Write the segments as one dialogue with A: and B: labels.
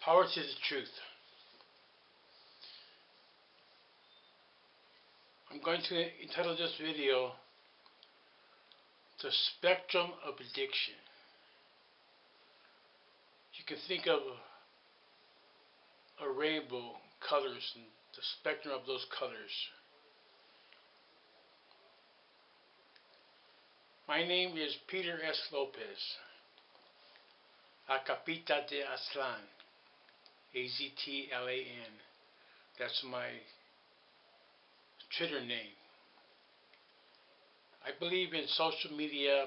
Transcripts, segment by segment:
A: Power to the truth. I'm going to entitle this video The Spectrum of Addiction. You can think of a rainbow colors and the spectrum of those colors. My name is Peter S. López, La Capita de Aztlán, Aztlan. That's my Twitter name. I believe in social media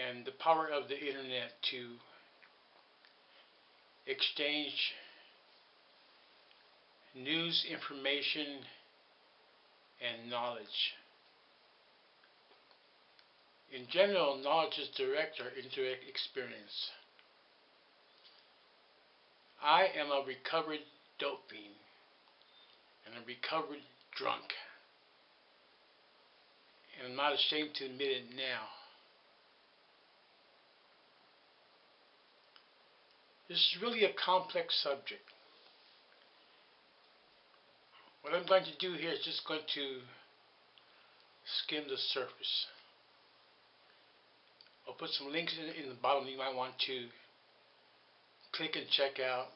A: and the power of the internet to exchange news, information, and knowledge. In general, knowledge is direct or indirect experience. I am a recovered dope fiend and a recovered drunk, and I'm not ashamed to admit it now. This is really a complex subject. What I'm going to do here is just going to skim the surface. I'll put some links in the bottom you might want to click and check out.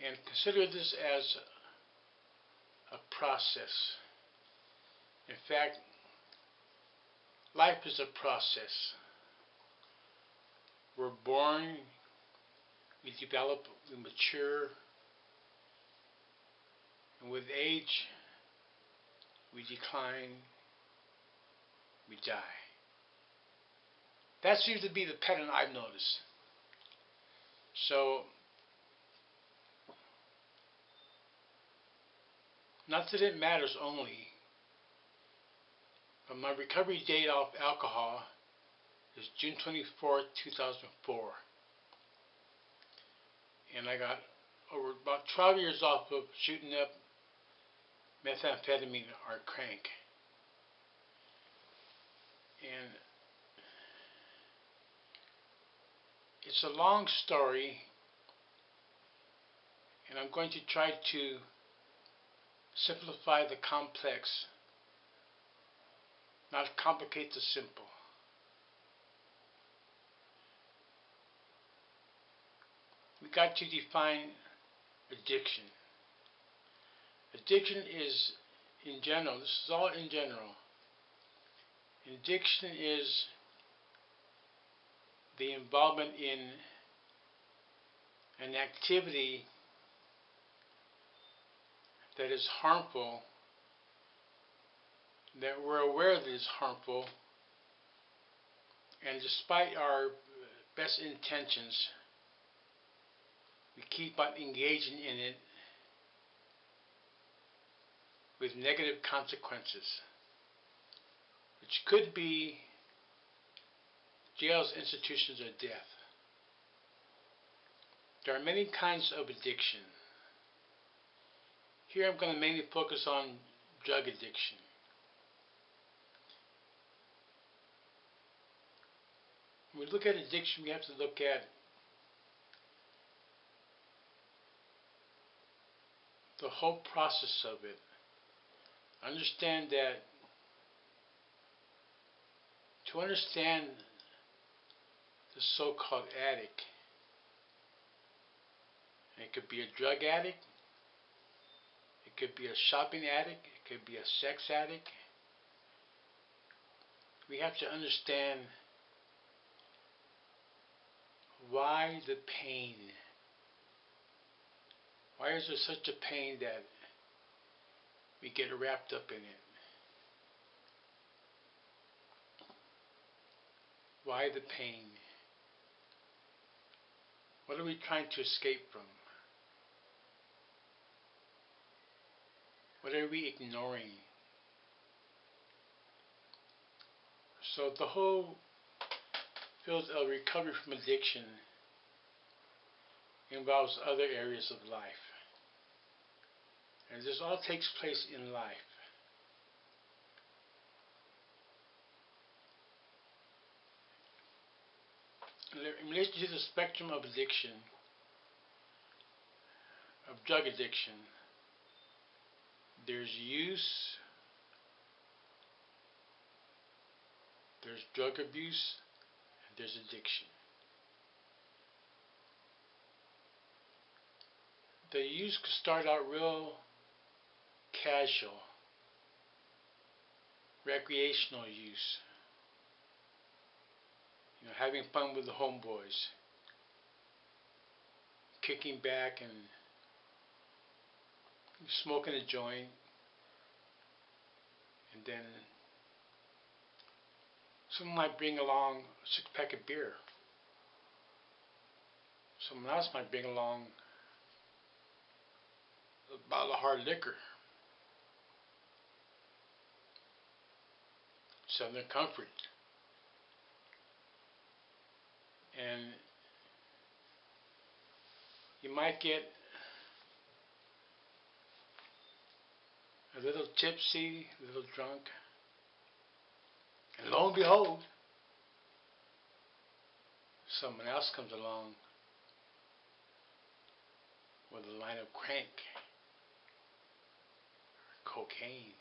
A: And consider this as a process. In fact, life is a process. We're born, we develop, we mature, and with age, we decline, we die. That seems to be the pattern I've noticed. So, not that it matters only, but my recovery date off alcohol is June 24th, 2004. And I got over about 12 years off of shooting up methamphetamine or crank. And it's a long story, and I'm going to try to simplify the complex, not complicate the simple. We got to define addiction. Addiction is, in general, this is all in general. Addiction is the involvement in an activity that is harmful, that we're aware that is harmful, and despite our best intentions, we keep on engaging in it with negative consequences, which could be jails, institutions, or death. There are many kinds of addiction. Here I'm going to mainly focus on drug addiction. When we look at addiction, we have to look at the whole process of it. Understand that to understand the so-called addict, it could be a drug addict, it could be a shopping addict, it could be a sex addict. We have to understand why the pain. Why is there such a pain that we get wrapped up in it? Why the pain? What are we trying to escape from? What are we ignoring? So the whole field of recovery from addiction involves other areas of life. And this all takes place in life. In relation to the spectrum of addiction, of drug addiction, there's use, there's drug abuse, and there's addiction. The use could start out real casual, recreational use. Having fun with the homeboys, kicking back and smoking a joint, and then someone might bring along a 6-pack of beer. Someone else might bring along a bottle of hard liquor. Southern Comfort. And you might get a little tipsy, a little drunk, and lo and behold, someone else comes along with a line of crank, cocaine.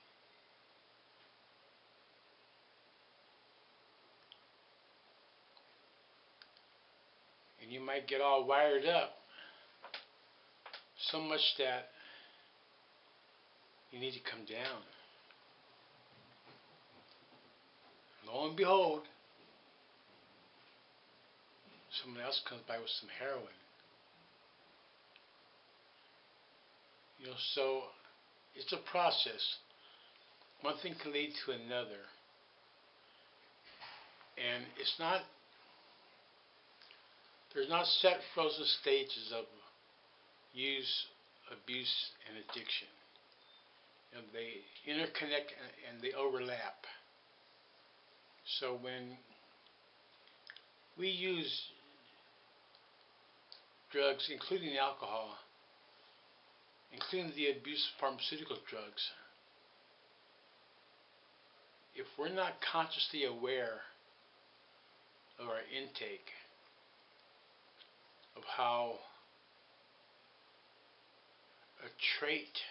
A: And you might get all wired up, so much that you need to come down. Lo and behold, someone else comes by with some heroin. So it's a process. One thing can lead to another. And there's not set frozen stages of use, abuse, and addiction. They interconnect and they overlap. So when we use drugs, including alcohol, including the abuse of pharmaceutical drugs, if we're not consciously aware of our intake, of how a trait,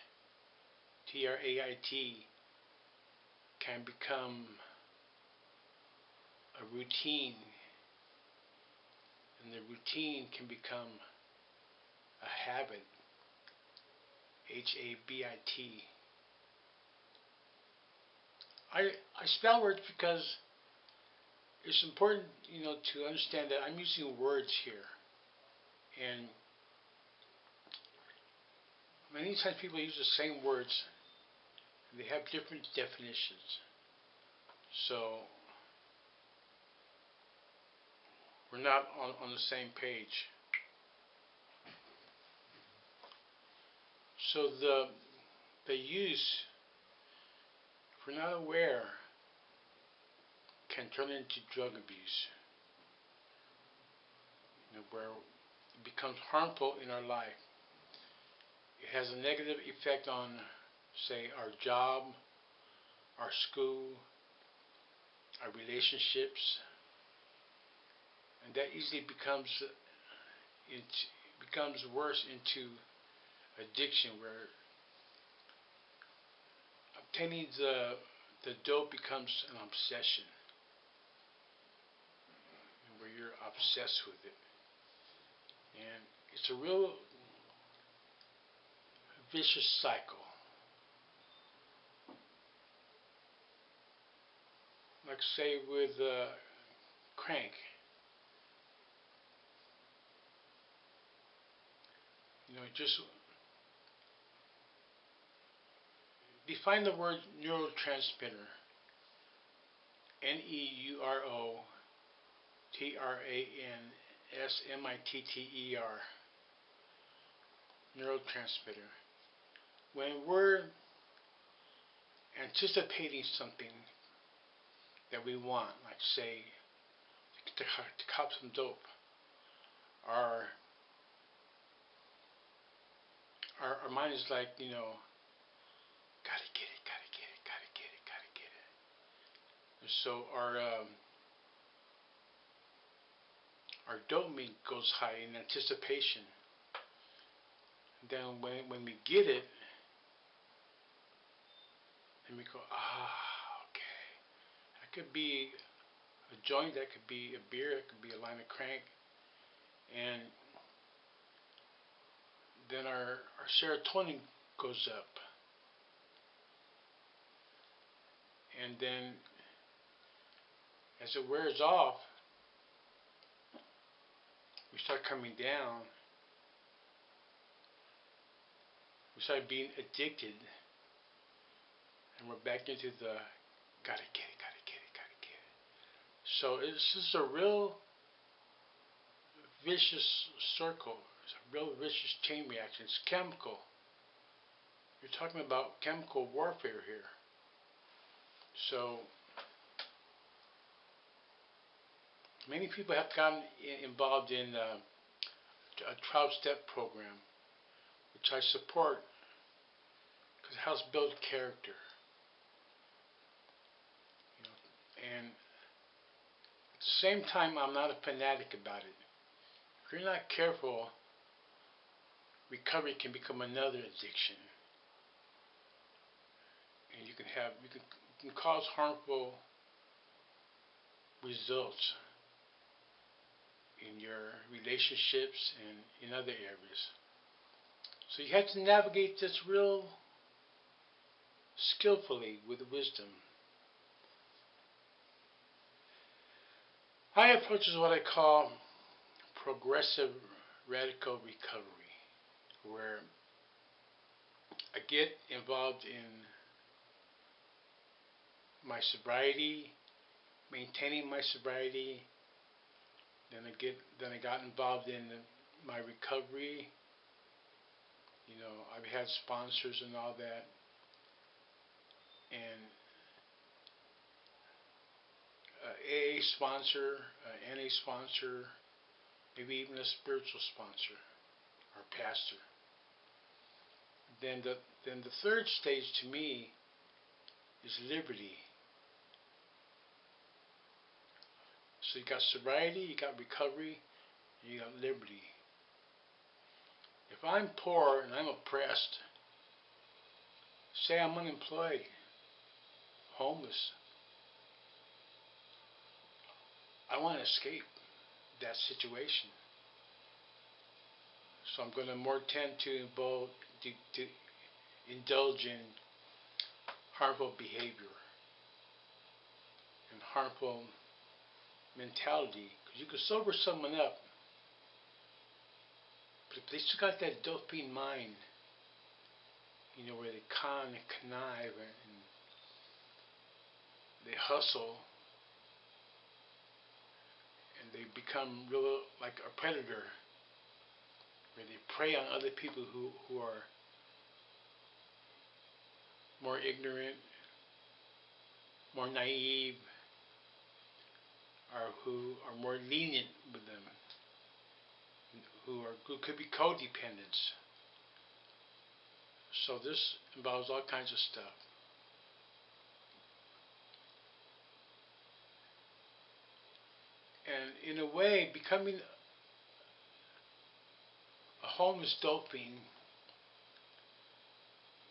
A: T-R-A-I-T, can become a routine, and the routine can become a habit, H-A-B-I-T. I spell words because it's important, to understand that I'm using words here. And many times people use the same words, and they have different definitions. So we're not on the same page. So the use, if we're not aware, can turn into drug abuse, where it becomes harmful in our life. It has a negative effect on, say, our job, our school, our relationships, and that easily becomes worse into addiction, where obtaining the dope becomes an obsession, where you're obsessed with it. And it's a real vicious cycle. Like, say, with crank. Just define the word neurotransmitter. Neurotransmitter. Neurotransmitter. When we're anticipating something that we want, like, say, to cop some dope, our mind is like, gotta get it, gotta get it, gotta get it, gotta get it. And so our our dopamine goes high in anticipation. Then when we get it, and we go, okay. That could be a joint, that could be a beer, that could be a line of crank. And then our serotonin goes up. And then as it wears off, we start coming down. We start being addicted. And we're back into the gotta get it, gotta get it, gotta get it. So it's just a real vicious circle. It's a real vicious chain reaction. It's chemical. You're talking about chemical warfare here. So many people have gotten involved in a Trapstep program, which I support because it helps build character. And at the same time, I'm not a fanatic about it. If you're not careful, recovery can become another addiction, and you can cause harmful results in your relationships and in other areas. So you have to navigate this real skillfully with wisdom. My approach is what I call progressive radical recovery, where I get involved in my sobriety, maintaining my sobriety. Then I got involved in my recovery. I've had sponsors and all that, and AA sponsor, NA sponsor, maybe even a spiritual sponsor or pastor. Then the third stage to me is liberty. So you got sobriety, you got recovery, and you got liberty. If I'm poor and I'm oppressed, say I'm unemployed, homeless, I want to escape that situation. So I'm going to more tend to indulge in harmful behavior and harmful mentality, because you can sober someone up, but if they still got that dopey mind, where they con and connive and they hustle and they become real like a predator, where they prey on other people who are more ignorant, more naive, or who are more lenient with them, who could be codependents. So this involves all kinds of stuff. And in a way, becoming a homeless dope fiend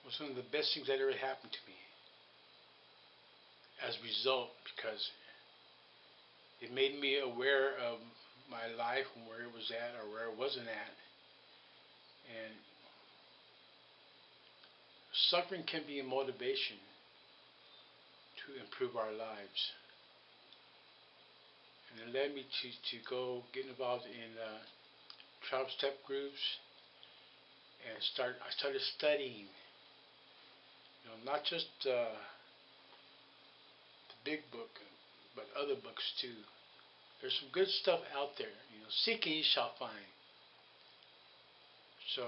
A: was one of the best things that ever happened to me as a result, because it made me aware of my life and where it was at or where it wasn't at. And suffering can be a motivation to improve our lives. And it led me to go get involved in Trapstep groups, and I started studying, not just the big book, but other books too. There's some good stuff out there. Seek and ye shall find. So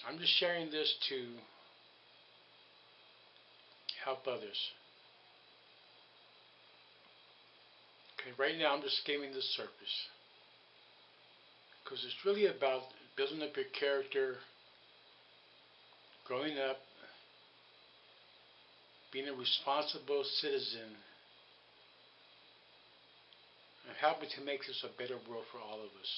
A: I'm just sharing this to help others. Okay, right now I'm just skimming the surface, because it's really about building up your character, growing up, being a responsible citizen, and helping to make this a better world for all of us.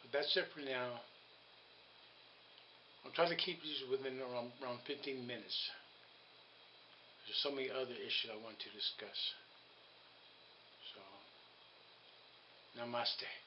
A: So that's it for now. I'm trying to keep these within around 15 minutes. There's so many other issues I want to discuss. So, namaste.